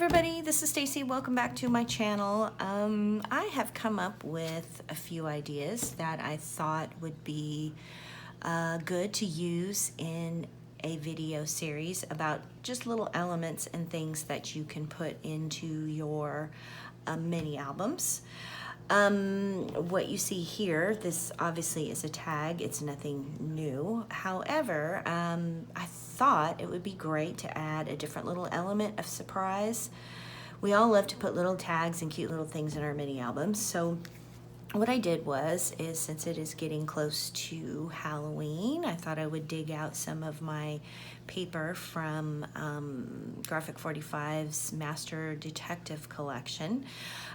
everybody, this is Stacy. Welcome back to my channel. I have come up with a few ideas that I thought would be good to use in a video series about just little elements and things that you can put into your mini albums. What you see here, this obviously is a tag. It's nothing new. However, I thought it would be great to add a different little element of surprise. We all love to put little tags and cute little things in our mini albums. So what I did is since it is getting close to Halloween, I thought I would dig out some of my paper from Graphic 45's Master Detective collection.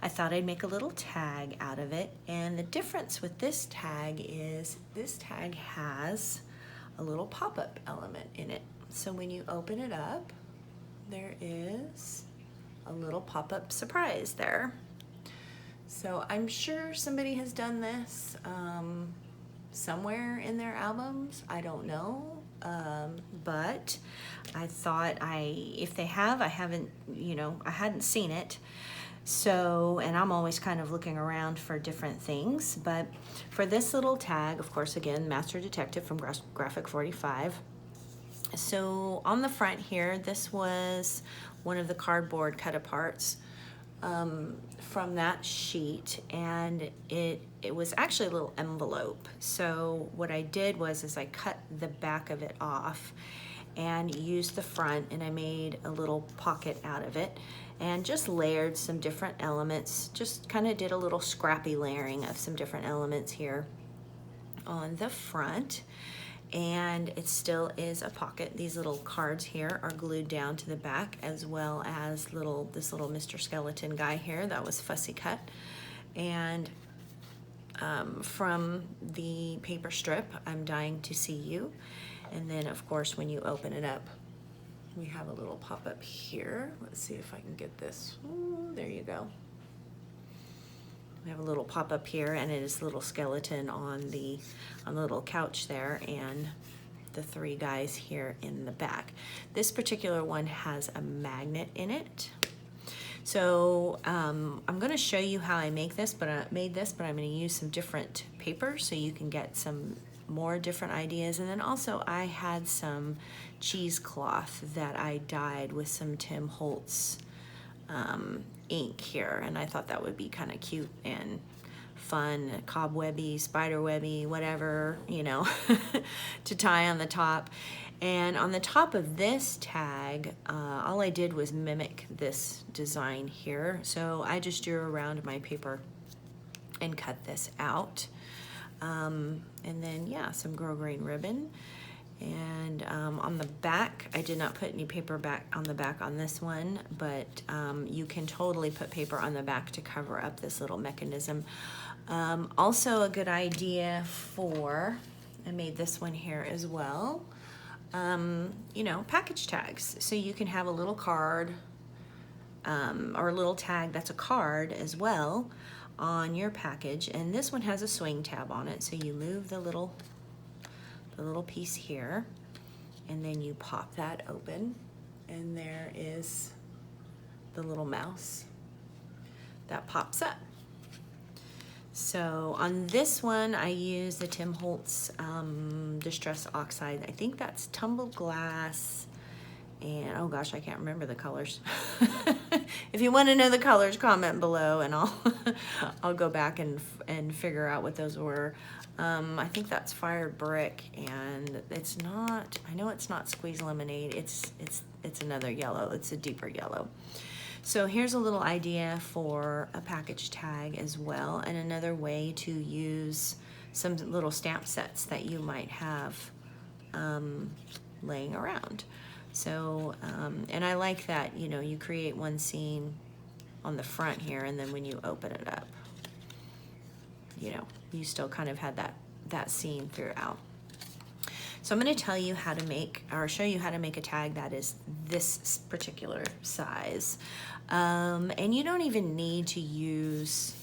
I thought I'd make a little tag out of it, and the difference with this tag is this tag has a little pop-up element in it. So when you open it up, there is a little pop-up surprise there. So I'm sure somebody has done this somewhere in their albums. I don't know, but I thought if they have, I hadn't seen it. So, and I'm always kind of looking around for different things, but for this little tag, of course, again, Master Detective from Graphic 45. So on the front here, this was one of the cardboard cut aparts from that sheet, and it was actually a little envelope. So what I did is I cut the back of it off and used the front, and I made a little pocket out of it and just layered some different elements, just kind of did a little scrappy layering of some different elements here on the front. And it still is a pocket. These little cards here are glued down to the back, as well as this little Mr. Skeleton guy here that was fussy cut. And from the paper strip, I'm Dying to See You. And then of course, when you open it up, we have a little pop-up here. Let's see if I can get this. Ooh, there you go. We have a little pop-up here, and it is a little skeleton on the little couch there, and the three guys here in the back. This particular one has a magnet in it. So I'm going to show you how I make this, but I'm going to use some different paper so you can get some more different ideas. And then also I had some cheesecloth that I dyed with some Tim Holtz ink here, and I thought that would be kind of cute and fun, cobwebby, spiderwebby, whatever, to tie on the top. And on the top of this tag, all I did was mimic this design here. So I just drew around my paper and cut this out. And then, yeah, some grosgrain ribbon. And on the back, I did not put any paper on the back on this one, but you can totally put paper on the back to cover up this little mechanism. Also a good idea I made this one here as well, package tags. So you can have a little card or a little tag that's a card as well on your package. And this one has a swing tab on it, so you move the little piece here, and then you pop that open, and there is the little mouse that pops up. So on this one, I use the Tim Holtz Distress Oxide. I think that's tumbled glass, and oh gosh, I can't remember the colors. If you want to know the colors, comment below, and I'll go back and figure out what those were. I think that's Fired Brick, and it's not, I know it's not Squeeze Lemonade. It's another yellow. It's a deeper yellow. So here's a little idea for a package tag as well, and another way to use some little stamp sets that you might have laying around. So, and I like that, you create one scene on the front here, and then when you open it up, you still kind of had that scene throughout. So I'm going to tell you how to make, or show you how to make a tag that is this particular size. And you don't even need to use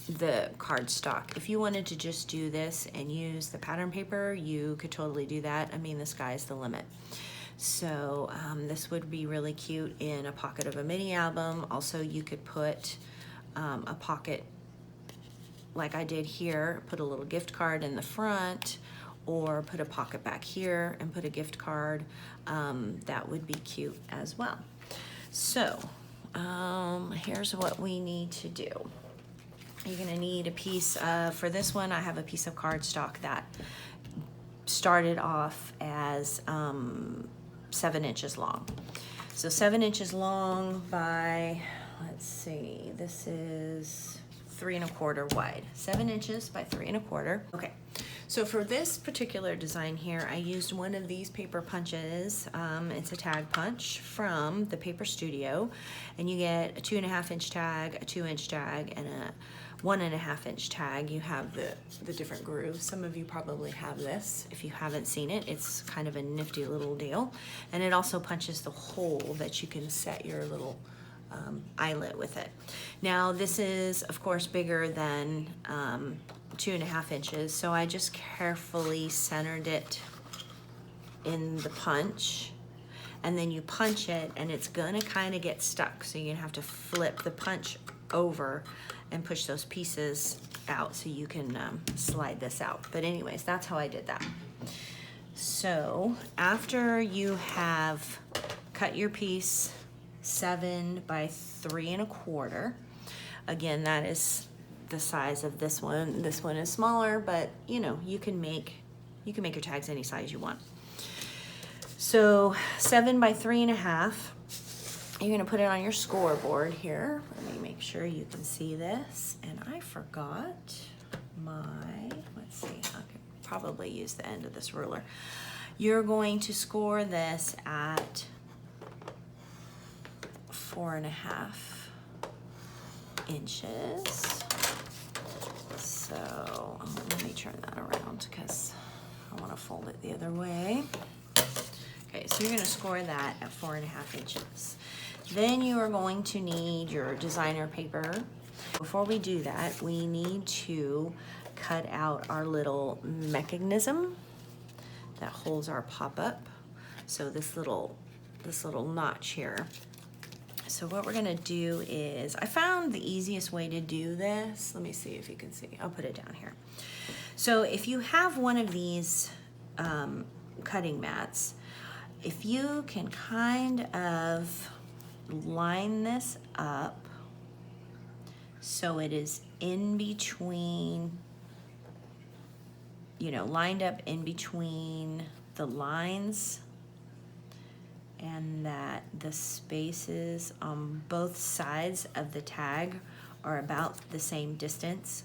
the cardstock. If you wanted to just do this and use the pattern paper, you could totally do that. I mean, the sky's the limit. So this would be really cute in a pocket of a mini album. Also, you could put a pocket like I did here, put a little gift card in the front, or put a pocket back here and put a gift card. That would be cute as well. So here's what we need to do. You're gonna need a piece of, for this one, I have a piece of cardstock that started off as 7 inches long. So 7 inches long by, let's see, this is 3 1/4 wide. 7 inches by 3 1/4. Okay, so for this particular design here, I used one of these paper punches. It's a tag punch from the Paper Studio, and you get a 2 1/2 inch tag, a 2 inch tag, and a 1 1/2 inch tag. You have the different grooves. Some of you probably have this. If you haven't seen it, it's kind of a nifty little deal. And it also punches the hole that you can set your little eyelet with it. Now this is of course bigger than 2 1/2 inches, so I just carefully centered it in the punch, and then you punch it and it's gonna kind of get stuck, so you're gonna have to flip the punch over and push those pieces out so you can slide this out. But anyways, that's how I did that. So after you have cut your piece 7 by 3 1/4, again, that is the size of this one. This one is smaller, but you know, you can make your tags any size you want. So 7 by 3 1/2, you're gonna put it on your scoreboard here. Let me make sure you can see this. And I forgot my, let's see, I could probably use the end of this ruler. You're going to score this at 4 1/2 inches. So let me turn that around because I want to fold it the other way. Okay, so you're going to score that at 4 1/2 inches. Then you are going to need your designer paper. Before we do that, we need to cut out our little mechanism that holds our pop-up. So this little notch here. So what we're gonna do is, I found the easiest way to do this. Let me see if you can see. I'll put it down here. So if you have one of these cutting mats, if you can kind of line this up so it is in between, you know, lined up in between the lines, and that the spaces on both sides of the tag are about the same distance.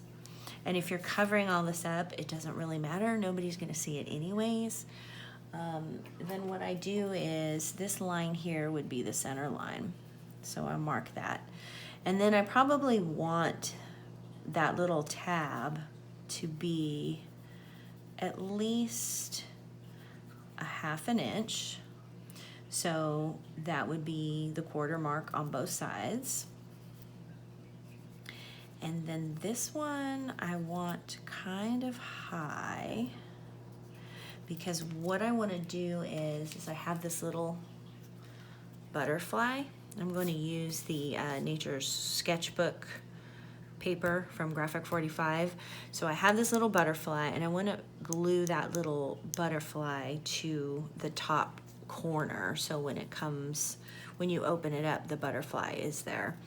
And if you're covering all this up, it doesn't really matter. Nobody's gonna see it anyways. Then what I do is, this line here would be the center line. So I mark that. And then I probably want that little tab to be at least a 1/2 inch. So that would be the 1/4 mark on both sides. And then this one I want kind of high, because what I want to do is I have this little butterfly. I'm going to use the Nature's Sketchbook paper from Graphic 45. So I have this little butterfly, and I want to glue that little butterfly to the top corner, so when you open it up, the butterfly is there.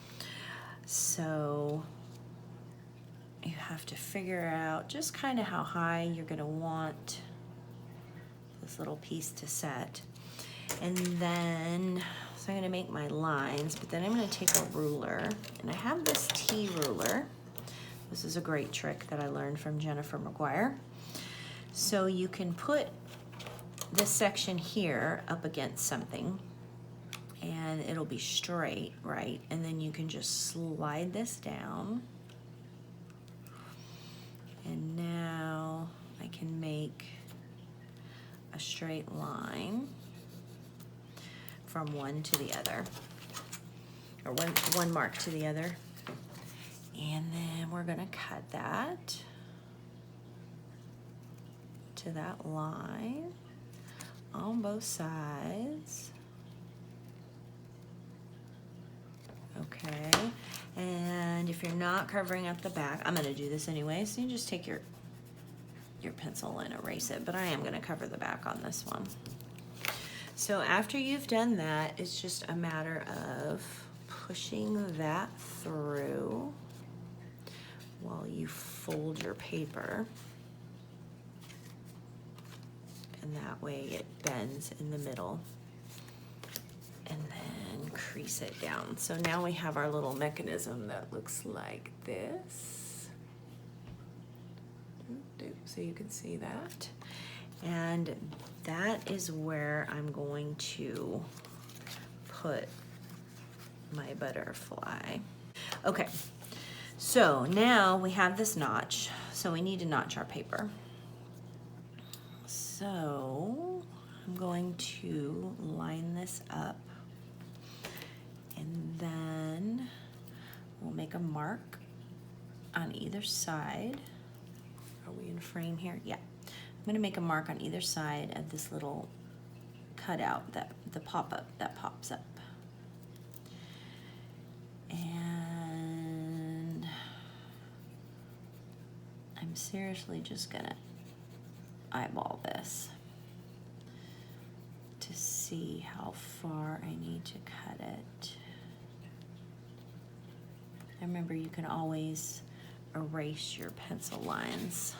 So you have to figure out just kind of how high you're going to want this little piece to set. And then, so I'm going to make my lines, but then I'm going to take a ruler, and I have this T ruler. This is a great trick that I learned from Jennifer McGuire. So you can put this section here up against something and it'll be straight, right? And then you can just slide this down. And now I can make a straight line from one to the other, or one mark to the other. And then we're gonna cut that to that line on both sides. you're not covering up the back, I'm gonna do this anyway, so you just take your pencil and erase it, but I am gonna cover the back on this one. So after you've done that, it's just a matter of pushing that through while you fold your paper. And that way it bends in the middle. And then crease it down. So now we have our little mechanism that looks like this. So you can see that. And that is where I'm going to put my butterfly. Okay, so now we have this notch. So we need to notch our paper. So I'm going to line this up. And then we'll make a mark on either side. Are we in frame here? Yeah. I'm gonna make a mark on either side of this little cutout, the pop-up that pops up. And I'm seriously just gonna eyeball this to see how far I need to cut it. And remember, you can always erase your pencil lines,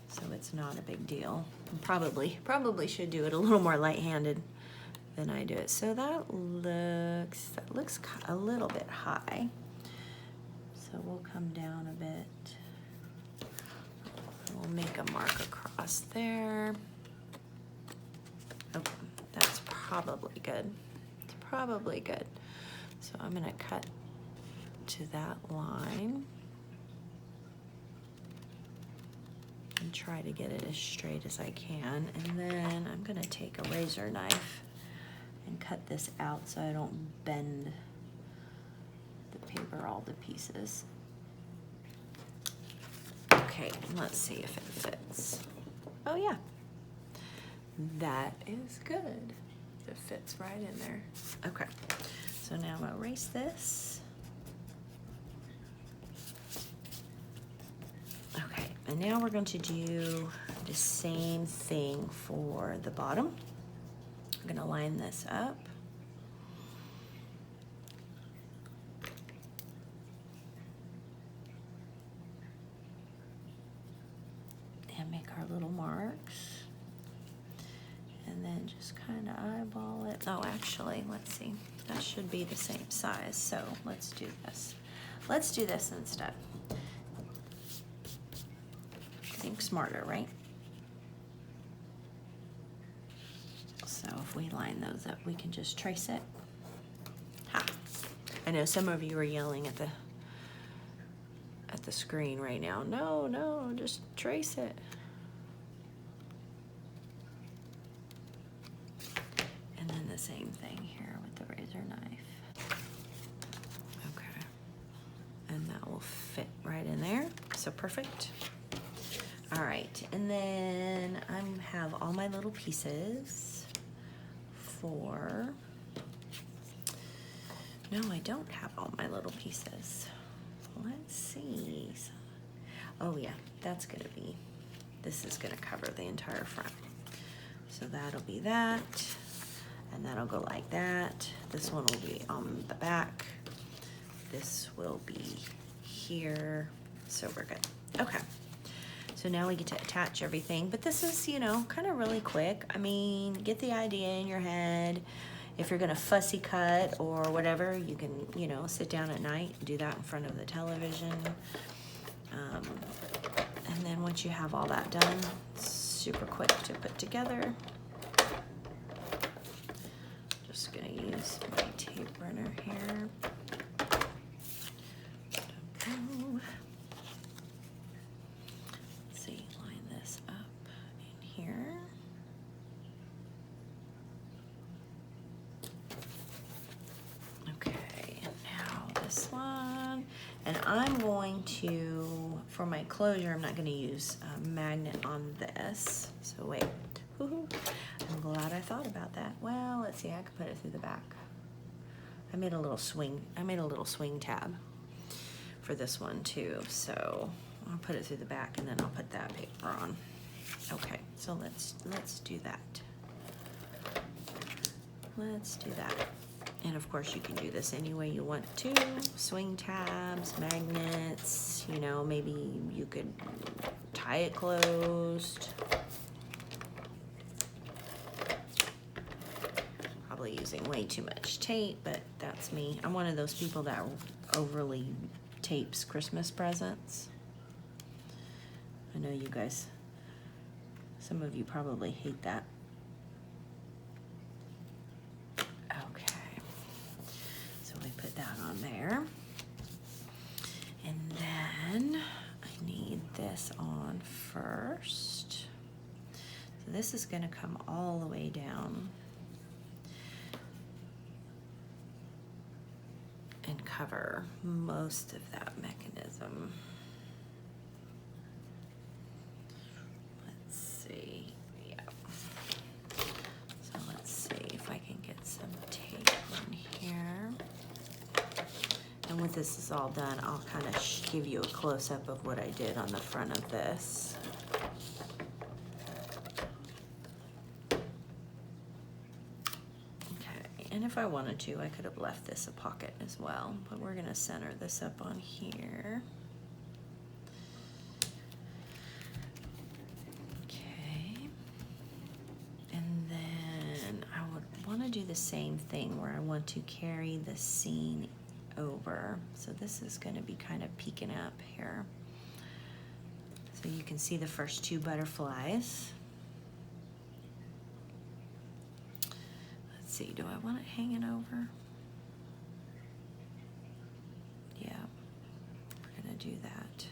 so it's not a big deal. And probably should do it a little more light-handed than I do it. So that looks a little bit high. So we'll come down a bit. We'll make a mark across there. Okay, that's probably good. It's probably good. So I'm gonna cut to that line and try to get it as straight as I can. And then I'm gonna take a razor knife and cut this out so I don't bend the paper all to pieces. Okay, let's see if it fits. Oh yeah, that is good. It fits right in there. Okay, so now I'm gonna erase this. Okay, and now we're going to do the same thing for the bottom. I'm gonna line this up. And make our little marks. And then just kind of eyeball it. Oh, actually, let's see. That should be the same size, so let's do this. Let's do this instead. Think smarter, right? So if we line those up, we can just trace it. Ha! I know some of you are yelling at the screen right now. No, no, just trace it. And then the same thing here with the razor knife. Okay. And that will fit right in there. So perfect. All right, and then I have all my little pieces for, no, I don't have all my little pieces. Let's see. Oh yeah, that's gonna be, this is gonna cover the entire front. So that'll be that, and that'll go like that. This one will be on the back. This will be here, so we're good. Okay. So now we get to attach everything, but this is, you know, kind of really quick. I mean, get the idea in your head. If you're gonna fussy cut or whatever, you can, you know, sit down at night, do that in front of the television. And then once you have all that done, it's super quick to put together. Just gonna use my tape runner here. And I'm going to, for my closure, I'm not going to use a magnet on this. So wait, I'm glad I thought about that. Well, let's see, I could put it through the back. I made a little swing tab for this one too. So I'll put it through the back and then I'll put that paper on. Okay, so let's do that. Let's do that. And of course you can do this any way you want to. Swing tabs, magnets, you know, maybe you could tie it closed. Probably using way too much tape, but that's me. I'm one of those people that overly tapes Christmas presents. I know you guys, some of you probably hate that. Put that on there. And then I need this on first. So this is going to come all the way down and cover most of that mechanism. Let's see. Yeah. So let's see if I can get some tape on here. And when this is all done, I'll kind of give you a close-up of what I did on the front of this. Okay, and if I wanted to, I could have left this a pocket as well, but we're gonna center this up on here. Okay, and then I would wanna do the same thing where I want to carry the scene over. So this is going to be kind of peeking up here. So you can see the first two butterflies. Let's see, do I want it hanging over? Yeah, we're going to do that.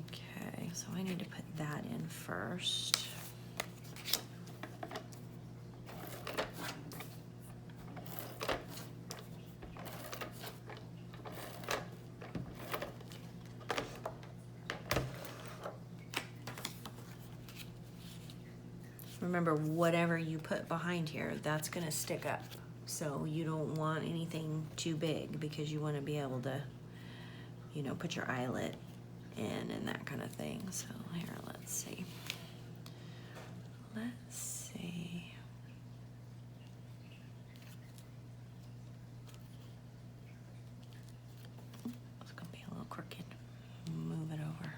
Okay, so I need to put that in first. Remember, whatever you put behind here, that's going to stick up. So you don't want anything too big because you want to be able to, you know, put your eyelet in and that kind of thing. So here, let's see. Let's see. It's going to be a little crooked. Move it over.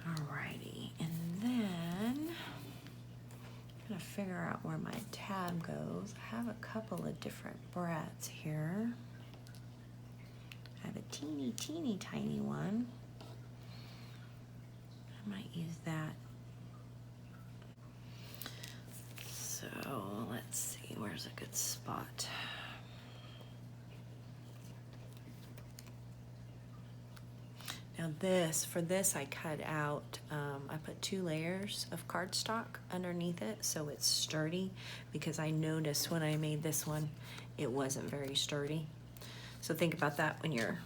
Alrighty, and then I'm gonna figure out where my tab goes. I have a couple of different brats here. I have a teeny tiny one. I might use that. So let's see, where's a good spot? Now for this I cut out, I put 2 layers of cardstock underneath it so it's sturdy, because I noticed when I made this one, it wasn't very sturdy. So think about that when you're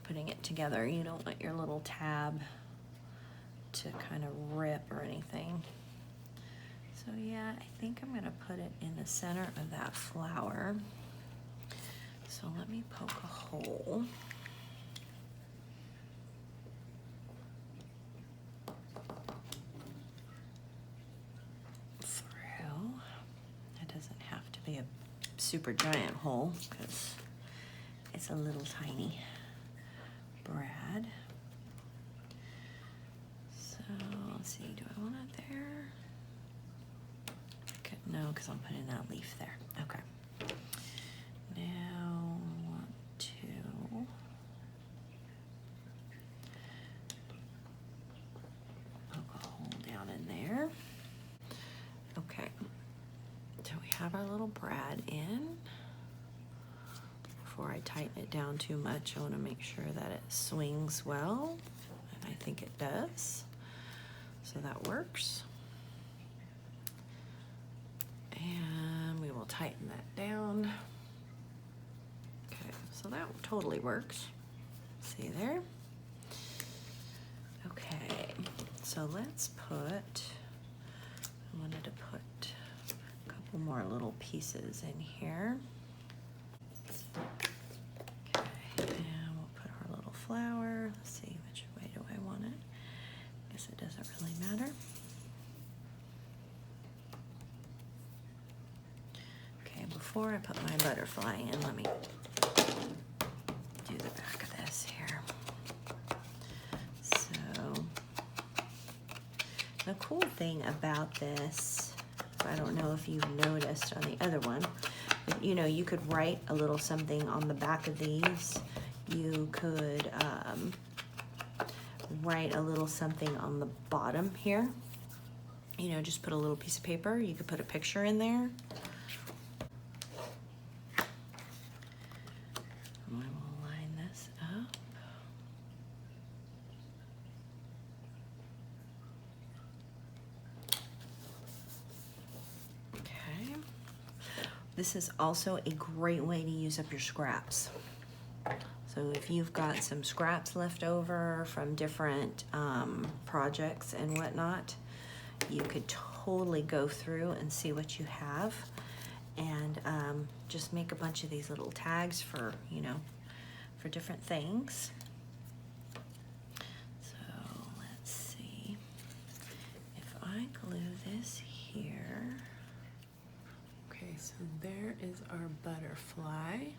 putting it together. You don't want your little tab to kind of rip or anything. So yeah, I think I'm gonna put it in the center of that flower. So let me poke a hole. A super giant hole because it's a little tiny brad. So let's see, do I want it there? Okay, no, because I'm putting that leaf there. Okay. Now I want to poke a hole down in there. Okay. So we have our little brad in. Before I tighten it down too much, I want to make sure that it swings well, and I think it does. So that works. And we will tighten that down. Okay, so that totally works. See there? Okay, so let's put wanted to put a couple more little pieces in here. Okay, and we'll put our little flower. Let's see, which way do I want it? Guess it doesn't really matter. Okay, before I put my butterfly in, let me do the back of this here. So, the cool thing about this, I don't know if you've noticed on the other one, but you know, you could write a little something on the back of these. You could write a little something on the bottom here. You know, just put a little piece of paper. You could put a picture in there. I will line this up. Okay. This is also a great way to use up your scraps. So if you've got some scraps left over from different projects and whatnot, you could totally go through and see what you have and just make a bunch of these little tags for, you know, for different things. So let's see if I glue this here. Okay, so there is our butterfly.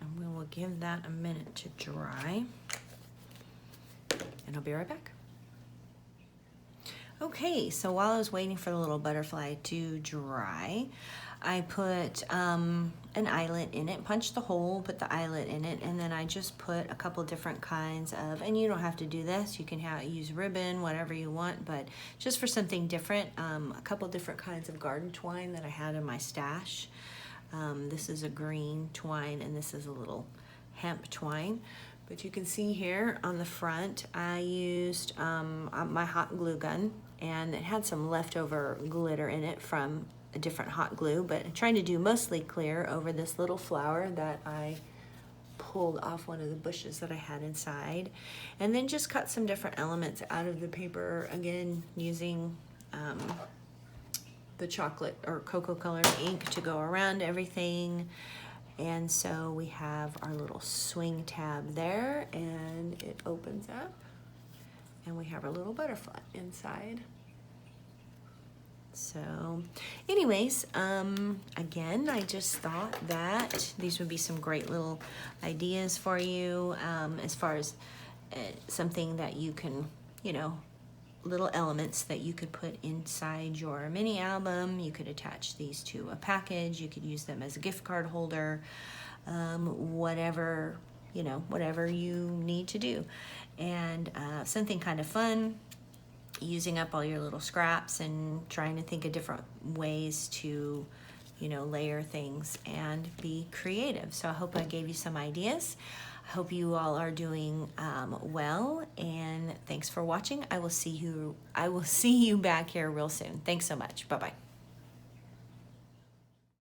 And we will give that a minute to dry. And I'll be right back. Okay, so while I was waiting for the little butterfly to dry, I put an eyelet in it, punched the hole, put the eyelet in it, and then I just put a couple different kinds of, and you don't have to do this, you can use ribbon, whatever you want, but just for something different, a couple different kinds of garden twine that I had in my stash. This is a green twine and this is a little hemp twine. But you can see here on the front, I used my hot glue gun, and it had some leftover glitter in it from a different hot glue, but I'm trying to do mostly clear over this little flower that I pulled off one of the bushes that I had inside. And then just cut some different elements out of the paper, again, using the chocolate or cocoa colored ink to go around everything. And so we have our little swing tab there, and it opens up, and we have our little butterfly inside. So anyways, again, I just thought that these would be some great little ideas for you, as far as something that you can, you know, little elements that you could put inside your mini album. You could attach these to a package. You could use them as a gift card holder, whatever, you know, whatever you need to do. And something kind of fun, using up all your little scraps and trying to think of different ways to, you know, layer things and be creative. So I hope I gave you some ideas. I hope you all are doing well, and thanks for watching. I will see you back here real soon. Thanks so much. Bye-bye.